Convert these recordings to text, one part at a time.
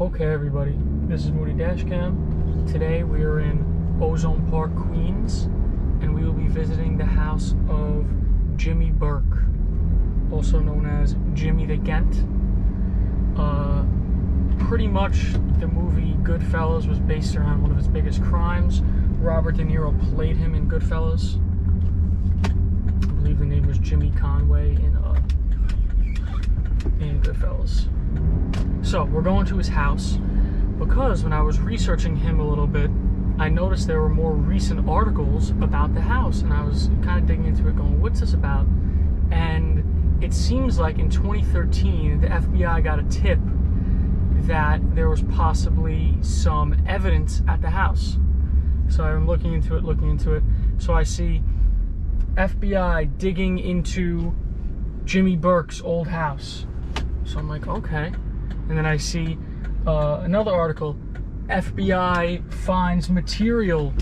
Okay, everybody, this is Moody Dashcam. Today we are in Ozone Park, Queens, and we will be visiting the house of Jimmy Burke, also known as Jimmy the Ghent. Pretty much the movie Goodfellas was based around one of his biggest crimes. Robert De Niro played him in Goodfellas. I believe the name was Jimmy Conway in Goodfellas. So we're going to his house because when I was researching him a little bit, I noticed there were more recent articles about the house, and I was kind of digging into it going, what's this about? And it seems like in 2013 the FBI got a tip that there was possibly some evidence at the house. So I'm looking into it. So I see FBI digging into Jimmy Burke's old house. So I'm like, okay. And then I see another article, FBI finds material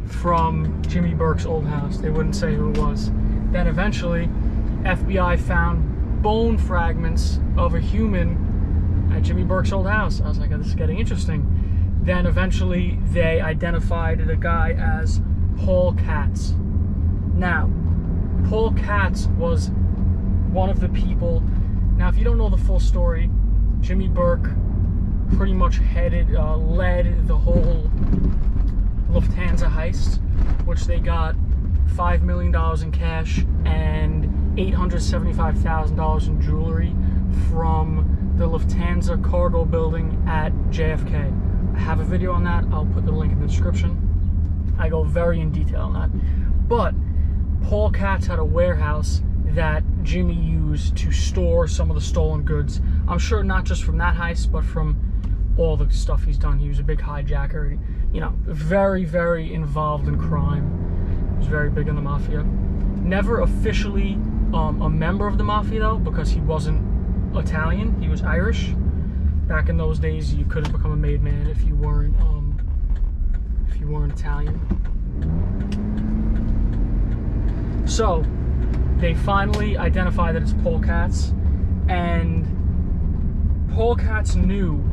from Jimmy Burke's old house. They wouldn't say who it was. Then eventually, FBI found bone fragments of a human at Jimmy Burke's old house. I was like, oh, this is getting interesting. Then eventually, they identified the guy as Paul Katz. Now, Paul Katz was one of the people. Now, if you don't know the full story, Jimmy Burke pretty much led the whole Lufthansa heist, which they got $5 million in cash and $875,000 in jewelry from the Lufthansa cargo building at JFK. I have a video on that. I'll put the link in the description. I go very in detail on that. But Paul Katz had a warehouse that Jimmy used to store some of the stolen goods. I'm sure not just from that heist, but from all the stuff he's done. He was a big hijacker, you know, very, very involved in crime. He was very big in the mafia. Never officially a member of the mafia though, because he wasn't Italian, he was Irish. Back in those days, you couldn't become a made man if you weren't Italian. So they finally identify that it's Paul Katz, and Paul Katz knew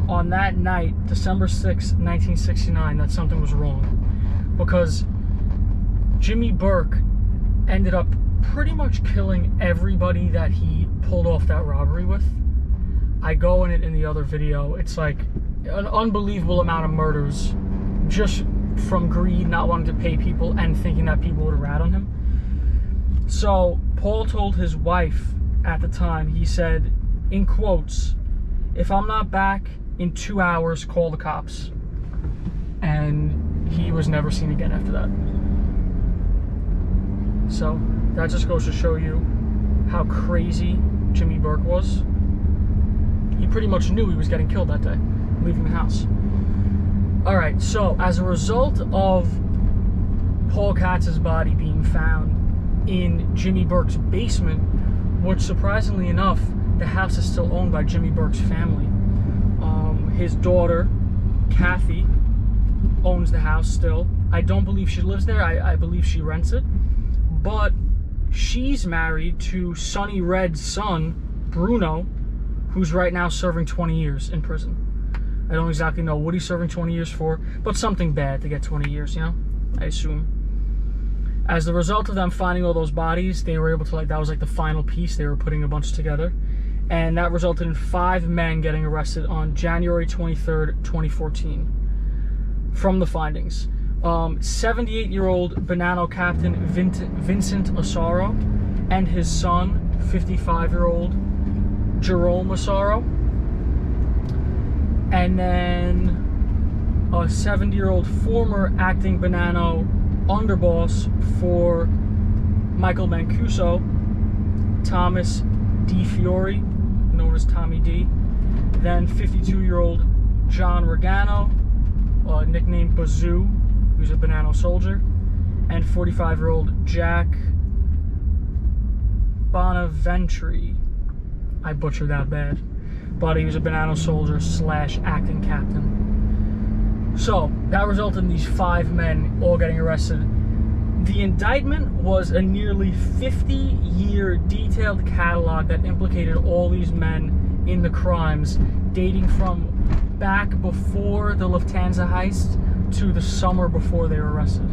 on that night, December 6, 1969, that something was wrong, because Jimmy Burke ended up pretty much killing everybody that he pulled off that robbery with. I go in it in the other video. It's like an unbelievable amount of murders just from greed, not wanting to pay people, and thinking that people would rat on him. So Paul told his wife at the time, he said, in quotes, "If I'm not back in 2 hours, call the cops." And he was never seen again after that. So that just goes to show you how crazy Jimmy Burke was. He pretty much knew he was getting killed that day, leaving the house. Alright, so as a result of Paul Katz's body being found in Jimmy Burke's basement, which surprisingly enough, the house is still owned by Jimmy Burke's family. His daughter, Kathy, owns the house still. I don't believe she lives there. I believe she rents it. But she's married to Sonny Red's son, Bruno, who's right now serving 20 years in prison. I don't exactly know what he's serving 20 years for, but something bad to get 20 years, you know? I assume. As the result of them finding all those bodies, they were able to, that was like the final piece. They were putting a bunch together. And that resulted in 5 men getting arrested on January 23rd, 2014 from the findings. 78-year-old Bonanno Captain Vincent Asaro and his son, 55-year-old Jerome Asaro. And then a 70-year-old former acting Bonanno underboss for Michael Mancuso, Thomas D. Fiore, known as Tommy D. Then 52-year-old John Regano, nicknamed Bazoo, who's a Bonanno soldier. And 45-year-old Jack Bonaventri. I butchered that bad. But he was a Bonanno soldier / acting captain. So that resulted in these 5 men all getting arrested. The indictment was a nearly 50-year detailed catalog that implicated all these men in the crimes, dating from back before the Lufthansa heist to the summer before they were arrested.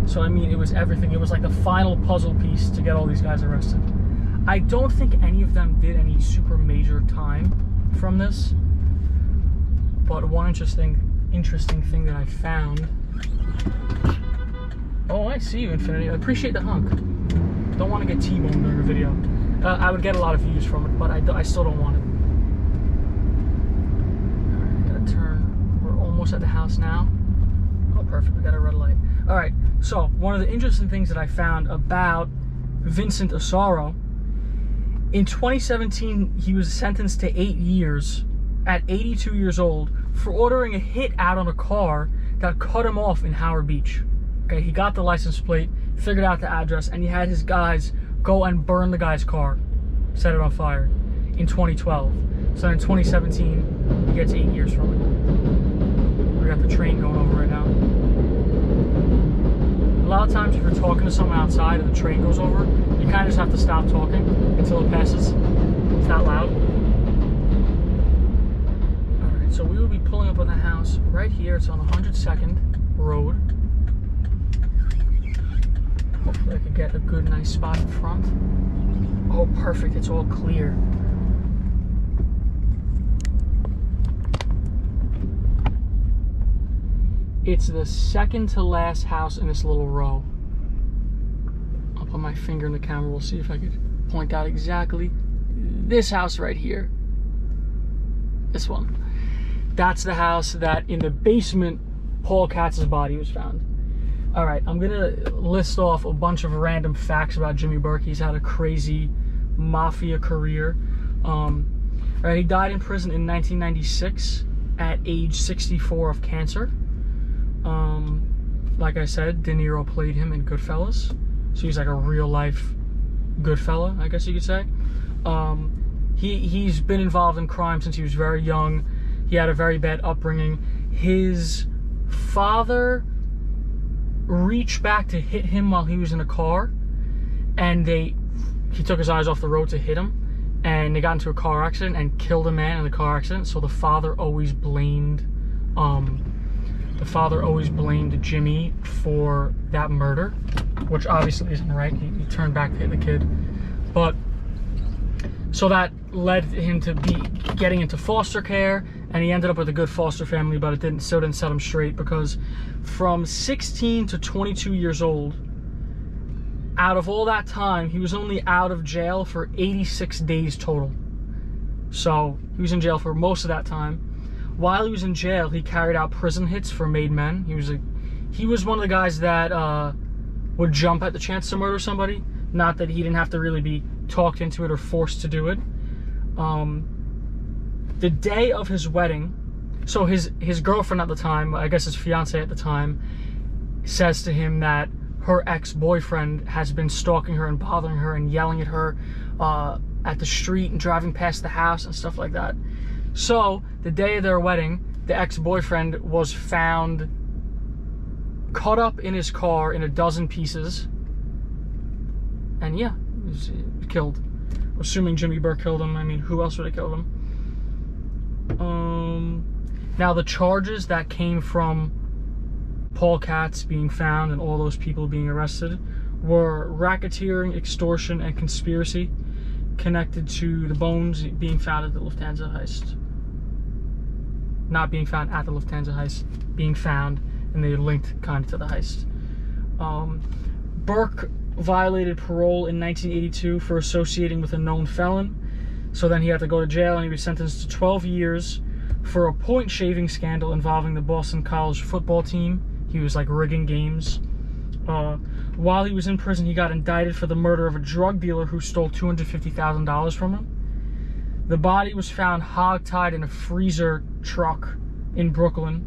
So, I mean, it was everything. It was like the final puzzle piece to get all these guys arrested. I don't think any of them did any super major time from this. But one interesting thing that I found. Oh, I see you, Infinity. I appreciate the hunk. Don't want to get T-boned during a video. I would get a lot of views from it, but I still don't want it. Alright, gotta turn. We're almost at the house now. Oh, perfect. We got a red light. Alright, so one of the interesting things that I found about Vincent Asaro, in 2017, he was sentenced to 8 years at 82 years old for ordering a hit out on a car that cut him off in Howard Beach. Okay, he got the license plate, figured out the address, and he had his guys go and burn the guy's car, set it on fire in 2012. So in 2017, he gets 8 years from it. We got the train going over right now. A lot of times if you're talking to someone outside and the train goes over, you kind of just have to stop talking until it passes. It's not loud. Alright, so we will be pulling up on the house right here. It's on 102nd Road. Hopefully I could get a good, nice spot in front. Oh, perfect. It's all clear. It's the second to last house in this little row. I'll put my finger in the camera. We'll see if I could point out exactly this house right here. This one. That's the house that in the basement Paul Katz's body was found. Alright, I'm going to list off a bunch of random facts about Jimmy Burke. He's had a crazy mafia career. Right, he died in prison in 1996 at age 64 of cancer. Like I said, De Niro played him in Goodfellas. So he's like a real life good fella, I guess you could say. He's been involved in crime since he was very young. He had a very bad upbringing. His father reached back to hit him while he was in a car, and he took his eyes off the road to hit him, and they got into a car accident and killed a man in the car accident. So the father always blamed Jimmy for that murder, which obviously isn't right. He turned back to hit the kid. But so that led him to be getting into foster care, and he ended up with a good foster family, but it still didn't set him straight, because from 16 to 22 years old, out of all that time, he was only out of jail for 86 days total. So he was in jail for most of that time. While he was in jail, he carried out prison hits for made men. He was one of the guys that would jump at the chance to murder somebody. Not that he didn't have to really be talked into it or forced to do it. The day of his wedding, so his girlfriend at the time, I guess his fiance at the time, says to him that her ex-boyfriend has been stalking her and bothering her and yelling at her at the street and driving past the house and stuff like that. So the day of their wedding, the ex-boyfriend was found cut up in his car in a dozen pieces, and yeah, he was killed. Assuming Jimmy Burke killed him. I mean, who else would have killed him? Now the charges that came from Paul Katz being found and all those people being arrested were racketeering, extortion, and conspiracy connected to the bones being found at the Lufthansa heist. Not being found at the Lufthansa heist, being found, and they linked kind of to the heist. Burke violated parole in 1982 for associating with a known felon. So then he had to go to jail, and he was sentenced to 12 years for a point shaving scandal involving the Boston College football team. He was like rigging games. While he was in prison, he got indicted for the murder of a drug dealer who stole $250,000 from him. The body was found hogtied in a freezer truck in Brooklyn.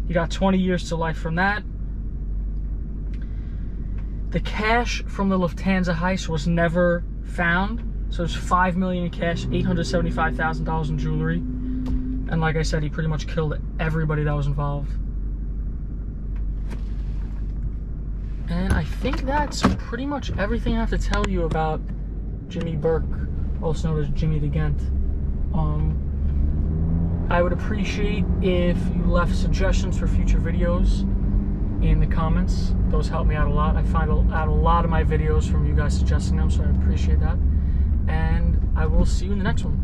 He got 20 years to life from that. The cash from the Lufthansa heist was never found. So there's $5 million in cash, $875,000 in jewelry. And like I said, he pretty much killed everybody that was involved. And I think that's pretty much everything I have to tell you about Jimmy Burke, also known as Jimmy the Ghent. I would appreciate if you left suggestions for future videos in the comments. Those help me out a lot. I find out a lot of my videos from you guys suggesting them, so I appreciate that. And I will see you in the next one.